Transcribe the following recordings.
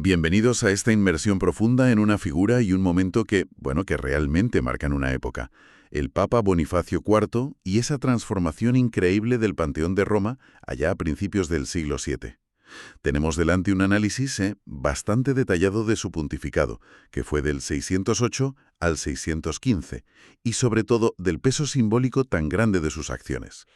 Bienvenidos a esta inmersión profunda en una figura y un momento que realmente marcan una época. El Papa Bonifacio IV y esa transformación increíble del Panteón de Roma allá a principios del siglo VII. Tenemos delante un análisis bastante detallado de su pontificado, que fue del 608 al 615, y sobre todo del peso simbólico tan grande de sus acciones.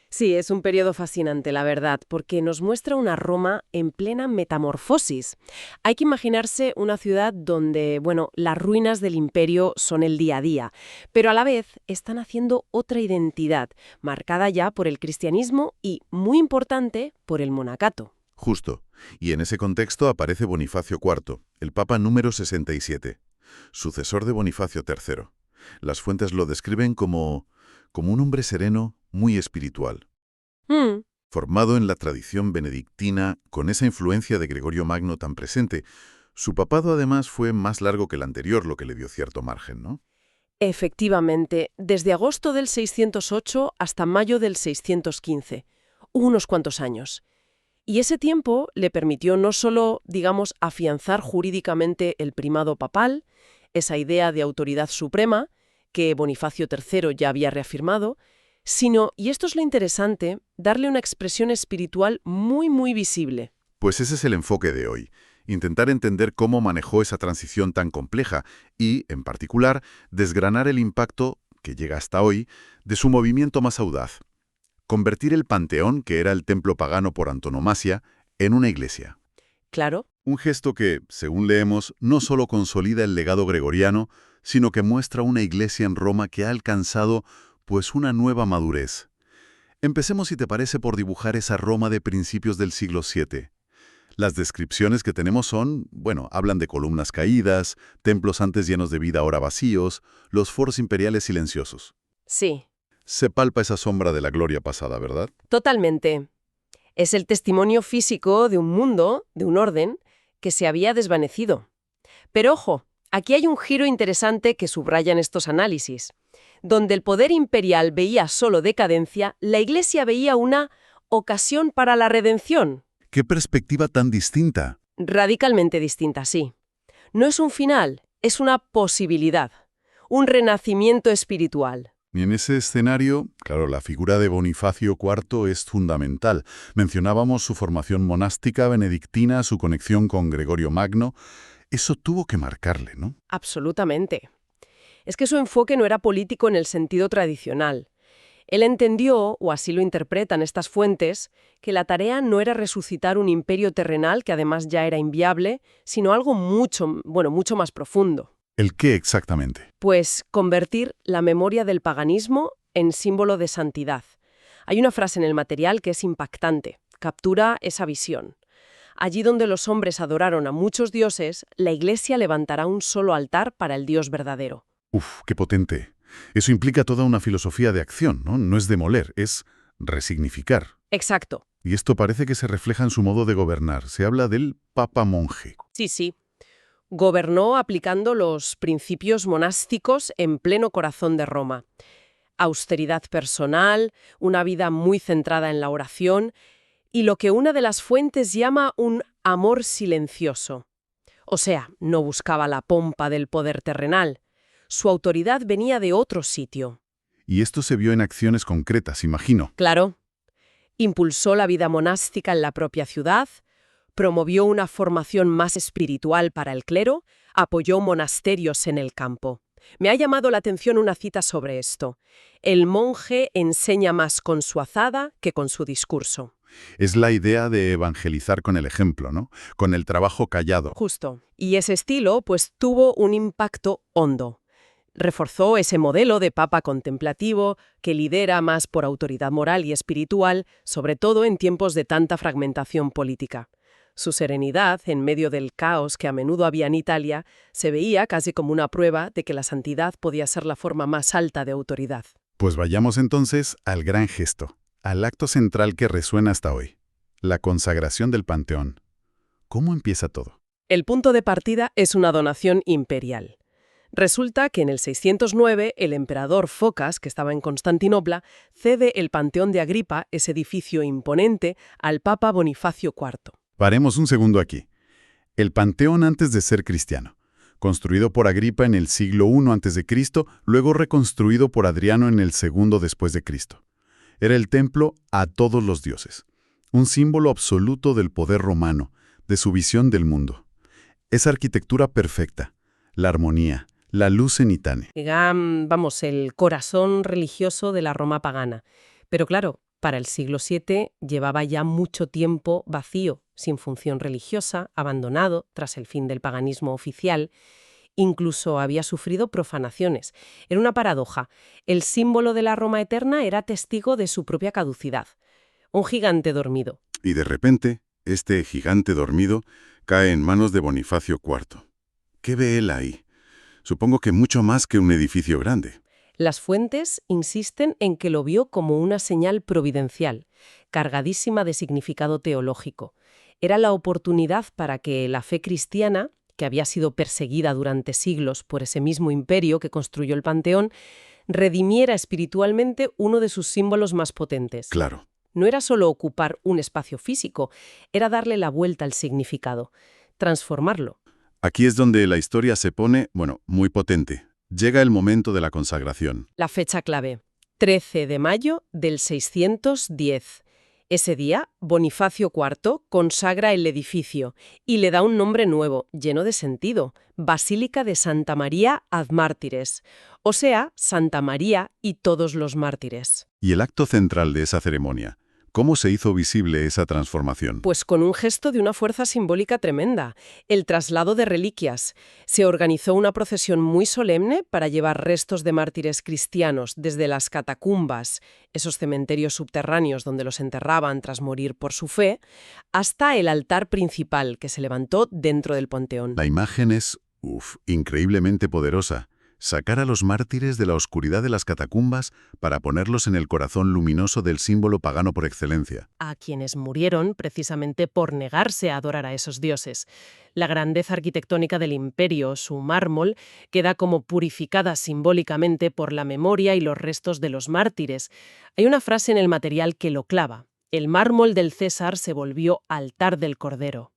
Sí, es un periodo fascinante, la verdad, porque nos muestra una Roma en plena metamorfosis. Hay que imaginarse una ciudad donde, las ruinas del imperio son el día a día, pero a la vez están haciendo otra identidad, marcada ya por el cristianismo y, muy importante, por el monacato. Justo. Y en ese contexto aparece Bonifacio IV, el Papa número 67, sucesor de Bonifacio III. Las fuentes lo describen como un hombre sereno, muy espiritual. Mm, Formado en la tradición benedictina, con esa influencia de Gregorio Magno tan presente, su papado además fue más largo que el anterior, lo que le dio cierto margen, ¿no? Efectivamente, desde agosto del 608 hasta mayo del 615, unos cuantos años. Y ese tiempo le permitió no solo, afianzar jurídicamente el primado papal, esa idea de autoridad suprema, que Bonifacio III ya había reafirmado, sino, y esto es lo interesante, darle una expresión espiritual muy, muy visible. Pues ese es el enfoque de hoy. Intentar entender cómo manejó esa transición tan compleja y, en particular, desgranar el impacto, que llega hasta hoy, de su movimiento más audaz. Convertir el Panteón, que era el templo pagano por antonomasia, en una iglesia. Claro. Un gesto que, según leemos, no solo consolida el legado gregoriano, sino que muestra una iglesia en Roma que ha alcanzado, pues, una nueva madurez. Empecemos, si te parece, por dibujar esa Roma de principios del siglo VII. Las descripciones que tenemos son, hablan de columnas caídas, templos antes llenos de vida ahora vacíos, los foros imperiales silenciosos. Sí, Se palpa esa sombra de la gloria pasada, ¿verdad? totalmente. Es el testimonio físico de un mundo, de un orden, que se había desvanecido. Pero ojo, aquí hay un giro interesante que subrayan estos análisis. Donde el poder imperial veía solo decadencia, la Iglesia veía una ocasión para la redención. ¡Qué perspectiva tan distinta! Radicalmente distinta, sí. No es un final, es una posibilidad. Un renacimiento espiritual. Y en ese escenario, claro, la figura de Bonifacio IV es fundamental. Mencionábamos su formación monástica benedictina, su conexión con Gregorio Magno. Eso tuvo que marcarle, ¿no? Absolutamente. Es que su enfoque no era político en el sentido tradicional. Él entendió, o así lo interpretan estas fuentes, que la tarea no era resucitar un imperio terrenal que además ya era inviable, sino algo mucho más profundo. ¿El qué exactamente? Pues convertir la memoria del paganismo en símbolo de santidad. Hay una frase en el material que es impactante, captura esa visión. Allí donde los hombres adoraron a muchos dioses, la Iglesia levantará un solo altar para el Dios verdadero. Uf, qué potente. Eso implica toda una filosofía de acción, ¿no? No es demoler, es resignificar. Exacto. Y esto parece que se refleja en su modo de gobernar. Se habla del Papa Monje. Sí. Gobernó aplicando los principios monásticos en pleno corazón de Roma. Austeridad personal, una vida muy centrada en la oración y lo que una de las fuentes llama un amor silencioso. O sea, no buscaba la pompa del poder terrenal. Su autoridad venía de otro sitio. Y esto se vio en acciones concretas, imagino. Claro. Impulsó la vida monástica en la propia ciudad, promovió una formación más espiritual para el clero, apoyó monasterios en el campo. Me ha llamado la atención una cita sobre esto. El monje enseña más con su azada que con su discurso. Es la idea de evangelizar con el ejemplo, ¿no? Con el trabajo callado. Justo. Y ese estilo, pues, tuvo un impacto hondo. Reforzó ese modelo de papa contemplativo que lidera más por autoridad moral y espiritual, sobre todo en tiempos de tanta fragmentación política. Su serenidad, en medio del caos que a menudo había en Italia, se veía casi como una prueba de que la santidad podía ser la forma más alta de autoridad. Pues vayamos entonces al gran gesto, al acto central que resuena hasta hoy, la consagración del Panteón. ¿Cómo empieza todo? El punto de partida es una donación imperial. Resulta que en el 609 el emperador Focas, que estaba en Constantinopla, cede el Panteón de Agripa, ese edificio imponente, al Papa Bonifacio IV. Paremos un segundo aquí. El Panteón antes de ser cristiano, construido por Agripa en el siglo I a.C., luego reconstruido por Adriano en el II después de Cristo. Era el templo a todos los dioses, un símbolo absoluto del poder romano, de su visión del mundo. Esa arquitectura perfecta, la armonía, la luz cenitane. Vamos, el corazón religioso de la Roma pagana. Pero claro, para el siglo VII llevaba ya mucho tiempo vacío, sin función religiosa, abandonado tras el fin del paganismo oficial. Incluso había sufrido profanaciones. Era una paradoja. El símbolo de la Roma eterna era testigo de su propia caducidad. Un gigante dormido. Y de repente, este gigante dormido cae en manos de Bonifacio IV. ¿Qué ve él ahí? Supongo que mucho más que un edificio grande. Las fuentes insisten en que lo vio como una señal providencial, cargadísima de significado teológico. Era la oportunidad para que la fe cristiana, que había sido perseguida durante siglos por ese mismo imperio que construyó el Panteón, redimiera espiritualmente uno de sus símbolos más potentes. Claro. No era solo ocupar un espacio físico, era darle la vuelta al significado, transformarlo. Aquí es donde la historia se pone, muy potente. Llega el momento de la consagración. La fecha clave, 13 de mayo del 610. Ese día, Bonifacio IV consagra el edificio y le da un nombre nuevo, lleno de sentido, Basílica de Santa María ad Mártires, o sea, Santa María y todos los mártires. Y el acto central de esa ceremonia, ¿cómo se hizo visible esa transformación? Pues con un gesto de una fuerza simbólica tremenda, el traslado de reliquias. Se organizó una procesión muy solemne para llevar restos de mártires cristianos desde las catacumbas, esos cementerios subterráneos donde los enterraban tras morir por su fe, hasta el altar principal que se levantó dentro del Panteón. La imagen es, increíblemente poderosa. Sacar a los mártires de la oscuridad de las catacumbas para ponerlos en el corazón luminoso del símbolo pagano por excelencia. A quienes murieron precisamente por negarse a adorar a esos dioses. La grandeza arquitectónica del imperio, su mármol, queda como purificada simbólicamente por la memoria y los restos de los mártires. Hay una frase en el material que lo clava. El mármol del César se volvió altar del Cordero.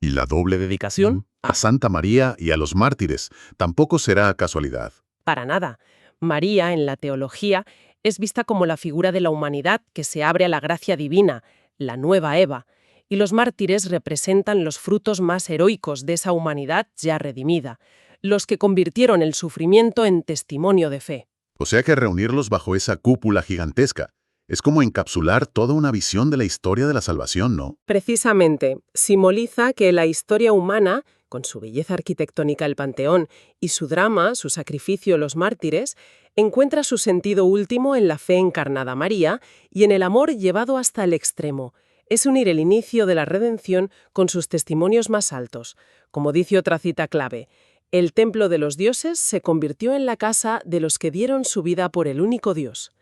Y la doble dedicación a Santa María y a los mártires tampoco será casualidad. Para nada. María, en la teología, es vista como la figura de la humanidad que se abre a la gracia divina, la nueva Eva, y los mártires representan los frutos más heroicos de esa humanidad ya redimida, los que convirtieron el sufrimiento en testimonio de fe. O sea que reunirlos bajo esa cúpula gigantesca es como encapsular toda una visión de la historia de la salvación, ¿no? Precisamente, simboliza que la historia humana, con su belleza arquitectónica el Panteón y su drama, su sacrificio los mártires, encuentra su sentido último en la fe encarnada María y en el amor llevado hasta el extremo. Es unir el inicio de la redención con sus testimonios más altos. Como dice otra cita clave, el templo de los dioses se convirtió en la casa de los que dieron su vida por el único Dios.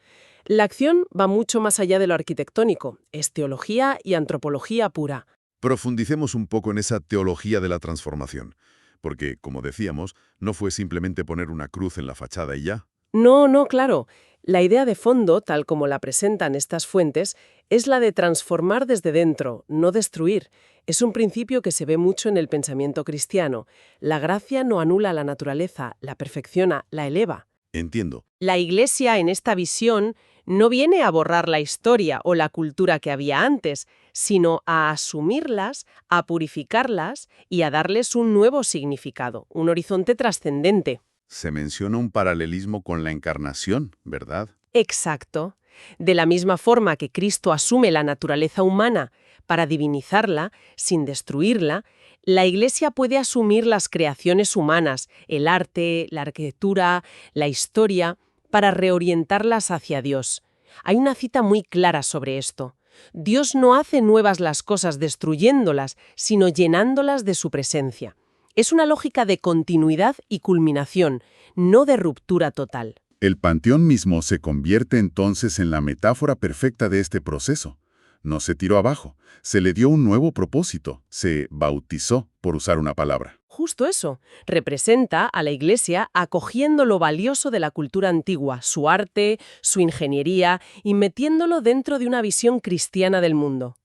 La acción va mucho más allá de lo arquitectónico, es teología y antropología pura. Profundicemos un poco en esa teología de la transformación, porque, como decíamos, no fue simplemente poner una cruz en la fachada y ya. No, claro. La idea de fondo, tal como la presentan estas fuentes, es la de transformar desde dentro, no destruir. Es un principio que se ve mucho en el pensamiento cristiano. La gracia no anula la naturaleza, la perfecciona, la eleva. Entiendo. La Iglesia, en esta visión, no viene a borrar la historia o la cultura que había antes, sino a asumirlas, a purificarlas y a darles un nuevo significado, un horizonte trascendente. Se menciona un paralelismo con la encarnación, ¿verdad? Exacto. De la misma forma que Cristo asume la naturaleza humana para divinizarla, sin destruirla, la Iglesia puede asumir las creaciones humanas, el arte, la arquitectura, la historia, para reorientarlas hacia Dios. Hay una cita muy clara sobre esto. Dios no hace nuevas las cosas destruyéndolas, sino llenándolas de su presencia. Es una lógica de continuidad y culminación, no de ruptura total. El Panteón mismo se convierte entonces en la metáfora perfecta de este proceso. No se tiró abajo, se le dio un nuevo propósito, se bautizó, por usar una palabra. Justo eso. Representa a la Iglesia acogiendo lo valioso de la cultura antigua, su arte, su ingeniería, y metiéndolo dentro de una visión cristiana del mundo.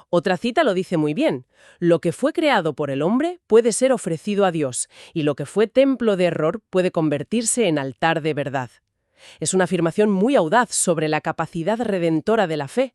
Otra cita lo dice muy bien. Lo que fue creado por el hombre puede ser ofrecido a Dios, y lo que fue templo de error puede convertirse en altar de verdad. Es una afirmación muy audaz sobre la capacidad redentora de la fe.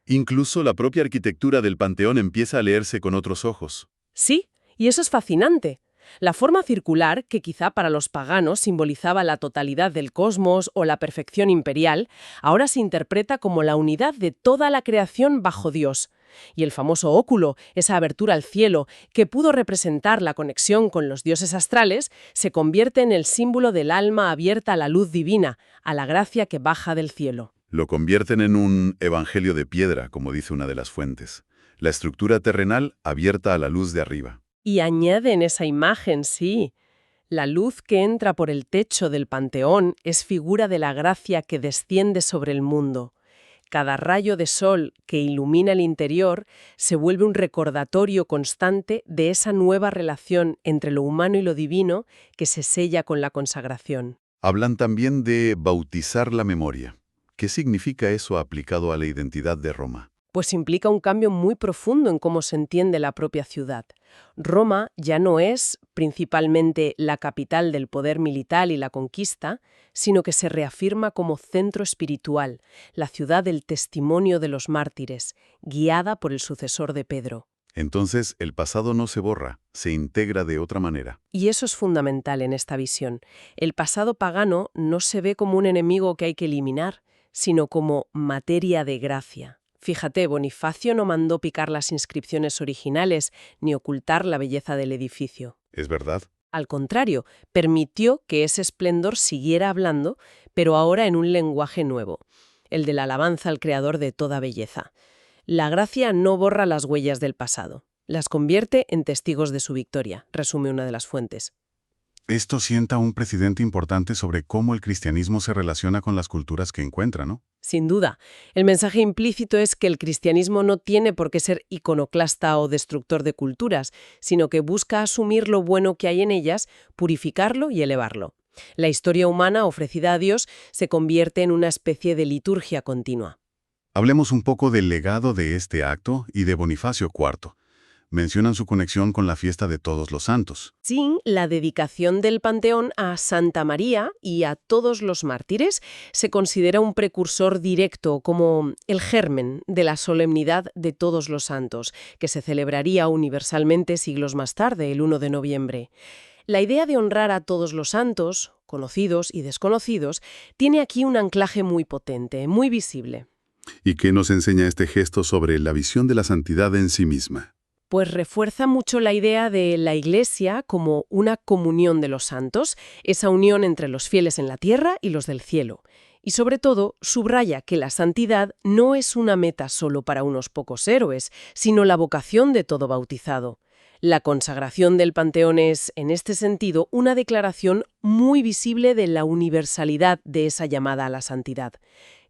Incluso la propia arquitectura del panteón empieza a leerse con otros ojos. Sí, y eso es fascinante. La forma circular, que quizá para los paganos simbolizaba la totalidad del cosmos o la perfección imperial, ahora se interpreta como la unidad de toda la creación bajo Dios. Y el famoso óculo, esa abertura al cielo, que pudo representar la conexión con los dioses astrales, se convierte en el símbolo del alma abierta a la luz divina, a la gracia que baja del cielo. Lo convierten en un evangelio de piedra, como dice una de las fuentes. La estructura terrenal abierta a la luz de arriba. Y añaden esa imagen, sí. La luz que entra por el techo del panteón es figura de la gracia que desciende sobre el mundo. Cada rayo de sol que ilumina el interior se vuelve un recordatorio constante de esa nueva relación entre lo humano y lo divino que se sella con la consagración. Hablan también de bautizar la memoria. ¿Qué significa eso aplicado a la identidad de Roma? Pues implica un cambio muy profundo en cómo se entiende la propia ciudad. Roma ya no es principalmente la capital del poder militar y la conquista, sino que se reafirma como centro espiritual, la ciudad del testimonio de los mártires, guiada por el sucesor de Pedro. Entonces, el pasado no se borra, se integra de otra manera. Y eso es fundamental en esta visión. El pasado pagano no se ve como un enemigo que hay que eliminar, sino como materia de gracia. Fíjate, Bonifacio no mandó picar las inscripciones originales ni ocultar la belleza del edificio. ¿Es verdad? Al contrario, permitió que ese esplendor siguiera hablando, pero ahora en un lenguaje nuevo, el de la alabanza al creador de toda belleza. La gracia no borra las huellas del pasado, las convierte en testigos de su victoria, resume una de las fuentes. Esto sienta un precedente importante sobre cómo el cristianismo se relaciona con las culturas que encuentra, ¿no? Sin duda, el mensaje implícito es que el cristianismo no tiene por qué ser iconoclasta o destructor de culturas, sino que busca asumir lo bueno que hay en ellas, purificarlo y elevarlo. La historia humana ofrecida a Dios se convierte en una especie de liturgia continua. Hablemos un poco del legado de este acto y de Bonifacio IV. Mencionan su conexión con la fiesta de Todos los Santos. Sí, la dedicación del Panteón a Santa María y a todos los mártires se considera un precursor directo, como el germen de la solemnidad de Todos los Santos, que se celebraría universalmente siglos más tarde, el 1 de noviembre. La idea de honrar a todos los santos, conocidos y desconocidos, tiene aquí un anclaje muy potente, muy visible. ¿Y qué nos enseña este gesto sobre la visión de la santidad en sí misma? Pues refuerza mucho la idea de la Iglesia como una comunión de los santos, esa unión entre los fieles en la tierra y los del cielo. Y sobre todo, subraya que la santidad no es una meta solo para unos pocos héroes, sino la vocación de todo bautizado. La consagración del Panteón es, en este sentido, una declaración muy visible de la universalidad de esa llamada a la santidad.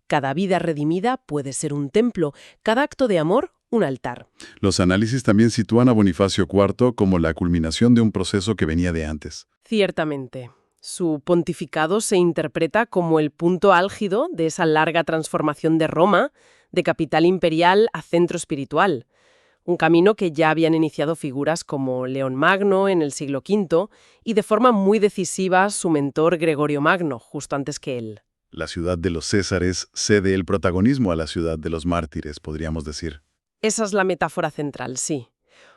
Cada vida redimida puede ser un templo, cada acto de amor un altar. Los análisis también sitúan a Bonifacio IV como la culminación de un proceso que venía de antes. Ciertamente. Su pontificado se interpreta como el punto álgido de esa larga transformación de Roma, de capital imperial a centro espiritual. Un camino que ya habían iniciado figuras como León Magno en el siglo V y de forma muy decisiva su mentor Gregorio Magno, justo antes que él. La ciudad de los Césares cede el protagonismo a la ciudad de los mártires, podríamos decir. Esa es la metáfora central, sí.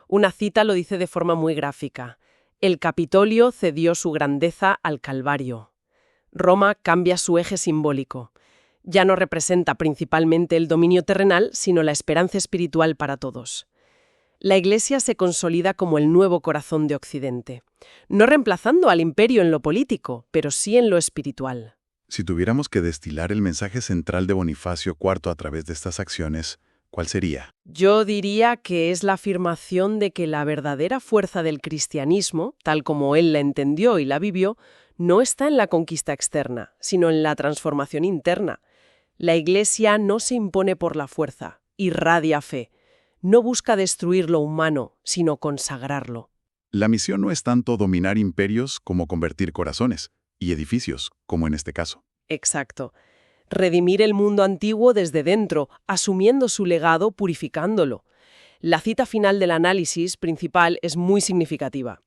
Una cita lo dice de forma muy gráfica. El Capitolio cedió su grandeza al Calvario. Roma cambia su eje simbólico. Ya no representa principalmente el dominio terrenal, sino la esperanza espiritual para todos. La Iglesia se consolida como el nuevo corazón de Occidente, no reemplazando al imperio en lo político, pero sí en lo espiritual. Si tuviéramos que destilar el mensaje central de Bonifacio IV a través de estas acciones, ¿cuál sería? Yo diría que es la afirmación de que la verdadera fuerza del cristianismo, tal como él la entendió y la vivió, no está en la conquista externa, sino en la transformación interna. La Iglesia no se impone por la fuerza, irradia fe. No busca destruir lo humano, sino consagrarlo. La misión no es tanto dominar imperios como convertir corazones y edificios, como en este caso. Exacto. Redimir el mundo antiguo desde dentro, asumiendo su legado, purificándolo. La cita final del análisis principal es muy significativa.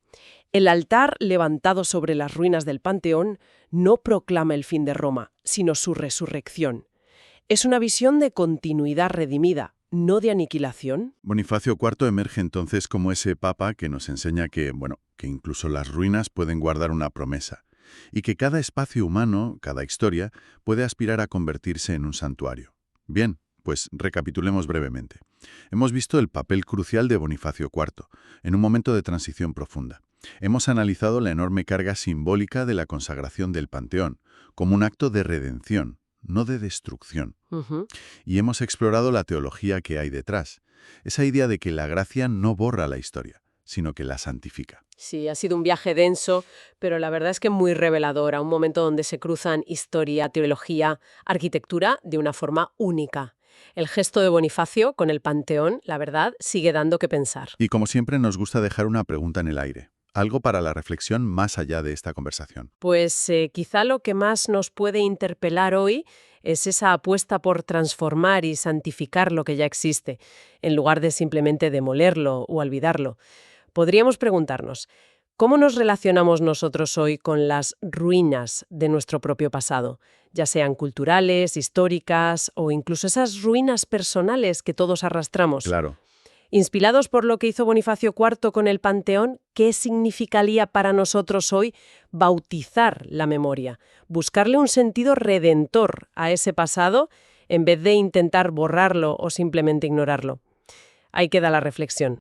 El altar levantado sobre las ruinas del Panteón no proclama el fin de Roma, sino su resurrección. Es una visión de continuidad redimida, no de aniquilación. Bonifacio IV emerge entonces como ese papa que nos enseña que, que incluso las ruinas pueden guardar una promesa, y que cada espacio humano, cada historia, puede aspirar a convertirse en un santuario. Bien, pues recapitulemos brevemente. Hemos visto el papel crucial de Bonifacio IV, en un momento de transición profunda. Hemos analizado la enorme carga simbólica de la consagración del Panteón, como un acto de redención, no de destrucción. Y hemos explorado la teología que hay detrás, esa idea de que la gracia no borra la historia, sino que la santifica. Sí, ha sido un viaje denso, pero la verdad es que muy revelador, un momento donde se cruzan historia, teología, arquitectura de una forma única. El gesto de Bonifacio con el Panteón, la verdad, sigue dando que pensar. Y como siempre nos gusta dejar una pregunta en el aire, algo para la reflexión más allá de esta conversación. Pues quizá lo que más nos puede interpelar hoy es esa apuesta por transformar y santificar lo que ya existe, en lugar de simplemente demolerlo o olvidarlo. Podríamos preguntarnos, ¿cómo nos relacionamos nosotros hoy con las ruinas de nuestro propio pasado? Ya sean culturales, históricas o incluso esas ruinas personales que todos arrastramos. Claro. Inspirados por lo que hizo Bonifacio IV con el Panteón, ¿qué significaría para nosotros hoy bautizar la memoria? Buscarle un sentido redentor a ese pasado en vez de intentar borrarlo o simplemente ignorarlo. Ahí queda la reflexión.